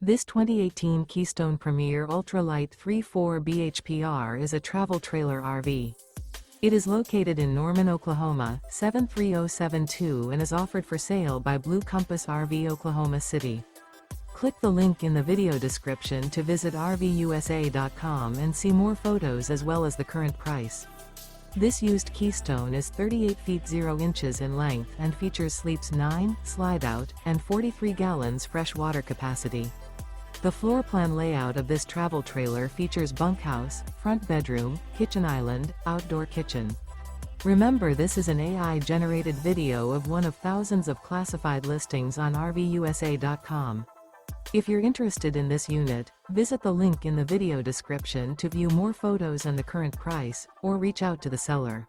This 2018 Keystone Premier Ultra Lite 3.4 bhpr is a travel trailer RV. It is located in Norman, Oklahoma, 73072 and is offered for sale by Blue Compass RV Oklahoma City. Click the link in the video description to visit RVUSA.com and see more photos as well as the current price. This used Keystone is 38 feet 0 inches in length and features sleeps 9, slide-out, and 43 gallons fresh water capacity. The floor plan layout of this travel trailer features bunkhouse, front bedroom, kitchen island, outdoor kitchen. Remember, this is an AI-generated video of one of thousands of classified listings on RVUSA.com. If you're interested in this unit, visit the link in the video description to view more photos and the current price, or reach out to the seller.